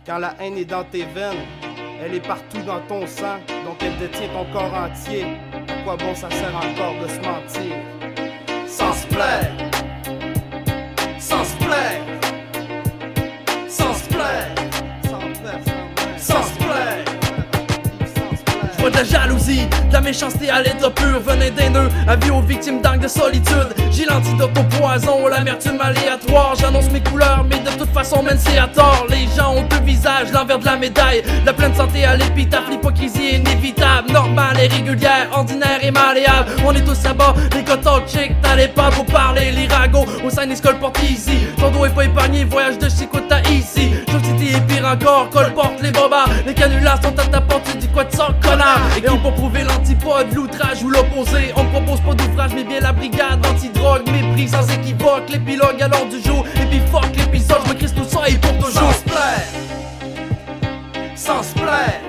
Quand la haine est dans tes veines, elle est partout dans ton sang, donc elle détient ton corps entier. À quoi bon ça sert encore de se mentir? Sans se plaire, sans se plaire, sans se plaire, sans se plaire. Je vois de la jalousie, de la méchanceté à l'état pur, venin d'haineux, avis aux victimes d'angles de solitude. J'ai l'antidote au poison, l'amertume aléatoire. J'annonce mes couleurs, mais de toute façon, même c'est à tort. Les gens ont deux visages, l'envers de la médaille. La pleine santé à l'épitaphe, l'hypocrisie est inévitable. Normale et régulière, ordinaire et malléable. On est tous là-bas, les gars chic, t'allais pas vous parler. Les ragots au sein des colportent easy. Ton dos est pas épargné, voyage de Chicoute à ici. Josity est pire encore, colporte les bobards. Les canulars sont à ta porte, tu dis quoi de ça, connard? Et qui pour prouver l'antipode, l'outrage ou l'opposé. On propose pas d'ouvrage, mais bien la brigade anti-drogue. Mépris sans équivoque, l'épilogue à l'ordre du jour. Et puis fuck l'épisode, je me crisse tout ça et pour toujours. Sans se plaire, sans se plaire,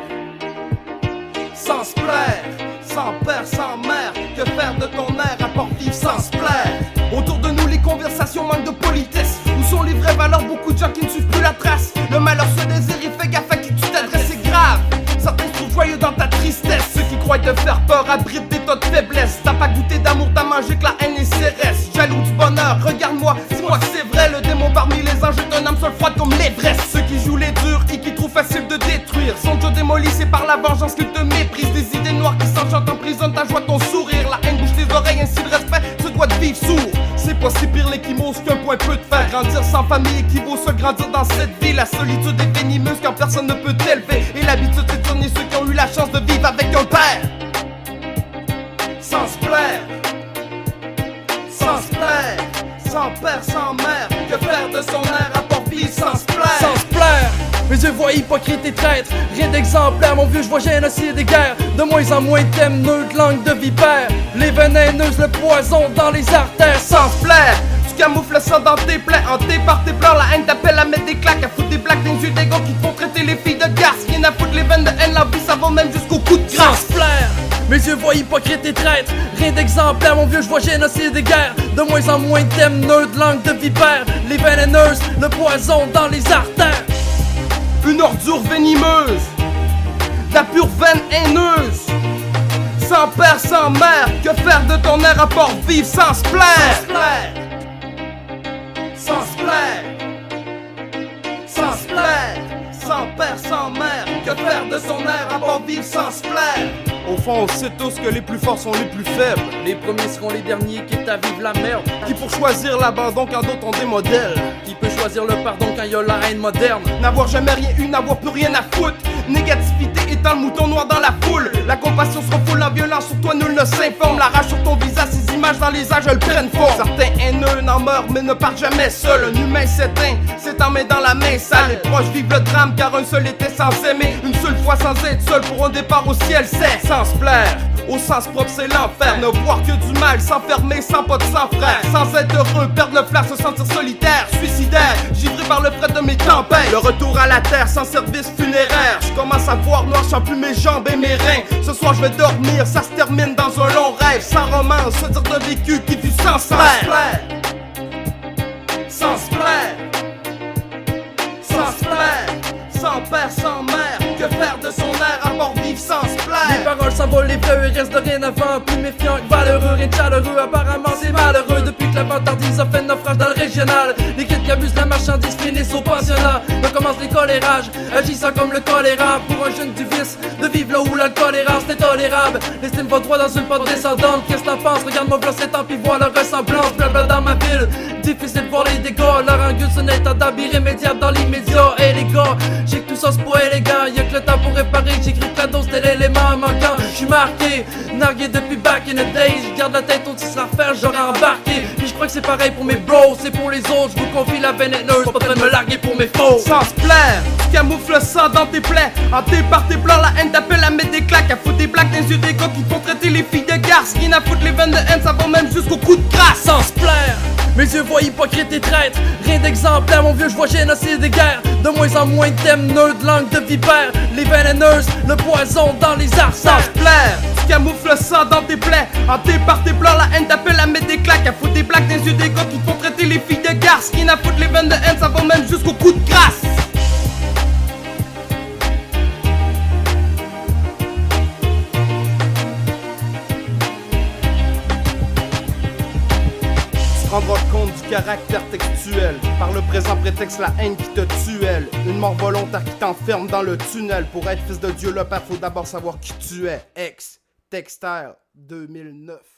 sans se plaire, sans père, sans mère. Que faire de ton air à part vivre sans se plaire? Autour de nous les conversations manquent de politesse. Où sont les vraies valeurs? Beaucoup de gens qui ne suivent plus la trace. Le malheur se désire, il fait gaffe à qui tu t'adresses, c'est grave. Certains se trouvent joyeux dans ta tristesse. Ceux qui croient te faire peur abritent des tas de faiblesses. T'as pas goûté d'amour, t'as mangé que la haine et ses restes. Jaloux du bonheur, regarde-moi, dis-moi que c'est vrai. Le démon parmi les anges est un âme seule froide comme l'Everest. Ceux qui jouent les durs et qui trouvent facile de détruire sont déjà démolis, c'est par la vengeance qu'ils te méprisent. Des idées noires qui s'enchantent emprisonnent ta joie, ton sourire. La haine bouge tes oreilles, ainsi le respect se doit de vivre sourd. C'est pas si pire l'échymose qu'un point peut te faire grandir. Sans famille équivaut se grandir dans cette vie. La solitude est venimeuse quand personne ne peut t'élever. Et l'habitude c'est de tourner ceux qui ont eu la chance de vivre avec un père. Sans se plaire, sans se plaire, sans père, sans mère. Que faire de son air à part vivre sans se plaire? Sans se plaire, mes yeux voient hypocrite et traître. Rien d'exemplaire, mon vieux, je vois génocide et guerre. De moins en moins thème, neutre, langue de vipère. Les vénéneuses, le poison dans les artères. Sans se plaire, tu camoufles le sang dans tes plaies. Hanté par tes pleurs, la haine t'appelle à mettre des claques. À foutre des blagues dans les yeux des gars qui te font traiter les filles de garce. Rien à foutre les veines de haine, la vie ça va même jusqu'au coup de Sans grâce. se plaire, mes yeux voient hypocrite et traître. Rien d'exemplaire, mon vieux, je vois génocide et guerre. De moins en moins thème, neutre, langue de vipère. Les vénéneuses, le poison dans les artères. Une ordure venimeuse, la pure veine haineuse. Sans père, sans mère, que faire de ton air à part vivre sans se plaire? Sans se plaire, sans se plaire, sans père, sans mère. Que faire de son air à part vivre sans se plaire? Au fond, on sait tous que les plus forts sont les plus faibles. Les premiers seront les derniers, quitte à vivre la merde. Qui pour choisir l'abandon quand d'autres ont des modèles. Qui peut choisir le pardon quand y a la haine moderne? N'avoir jamais rien eu, n'avoir plus rien à foutre. Négativité étant le mouton noir dans la foule. La compassion se refoule, la violence sur toi nul ne s'informe. La rage sur ton visage, ces images dans les âges elles prennent forme. Certains haineux n'en meurent mais ne partent jamais seul. Un humain s'éteint, c'est en main dans la main sale. Les proches vivent le drame car un seul était sans aimer. Une seule fois sans être seul pour un départ au ciel c'est sans se plaire. Au sens propre c'est l'enfer. Ne voir que du mal, s'enfermer sans pote, sans frère. Sans être heureux, perdre le flair, se sentir solitaire, suicidaire, givré par le fret de mes tempêtes. Le retour à la terre sans service funéraire. Je commence à voir noir, je sens plus mes jambes et mes reins. Ce soir je vais dormir, ça se termine dans un long rêve. Sans romance, se dire d'un vécu qui fut sans se plaire. Sans se plaire, sans se plaire, sans père, sans mère. Que faire de son air à part vivre sans se plaire? Les paroles s'envolent, les vieux, il reste de rien avant. Plus méfiant que valeureux, rien de chaleureux. Apparemment c'est malheureux depuis que la vantardise a fait naufrage dans le régional. Les kids qui abusent la marchandise finissent au pensionnat. Recommence les colérages, agissant comme le choléra. Pour un jeune du vice, de vivre là où l'alcool est rare, c'est tolérable. L'estime va droit dans une pente descendante. Qu'est-ce que t'en penses? Regarde-moi blanc, c'est tant pis voir leur ressemblance. Blabla dans ma ville, difficile de voir les dégâts. Leur angule sonne état d'habit irrémédiable dans l'immédiat. Et les gars, j'ai que tout ça c'est pour élégant. Y'a que le temps pour réparer, j'écris que la dose c'était l'élément manquant. J'suis marqué, nargué depuis back in the days. J'garde la tête au-dessus de l'affaire, j'aurais embarqué. Puis j'crois que c'est pareil pour mes bros, c'est pour les autres. J'vous confie la vénéneuse, pas train de me larguer pour mes faux. Sans se plaire, tu camoufles le sang dans tes plaies. Hanté par tes pleurs, la haine t'appelle à mettre des claques. À foutre des blagues dans les yeux des gars qui font traiter les filles de garce. Rien à foutre les veines de haine, ça va même jusqu'au coup de grâce. Sans se plaire, mes yeux voient hypocrite et traître. Rien d'exemplaire, mon vieux, je vois génocide et guerre. De moins en moins thème, neutre, langue de vipère. Les vénéneuses, le poison dans les artères. Sans se plaire, tu camoufles le sang dans tes plaies. Hanté par tes pleurs, la haine t'appelle à mettre des claques. À foutre des blagues dans les yeux des gars qui font traiter les filles de garce. Rien à foutre les veines de haine, ça va même jusqu'au coup de grâce. rendra compte du caractère textuel. Par le présent prétexte, la haine qui te tue, elle. Une mort volontaire qui t'enferme dans le tunnel. Pour être fils de Dieu le Père, faut d'abord savoir qui tu es. Ex Textile 2009.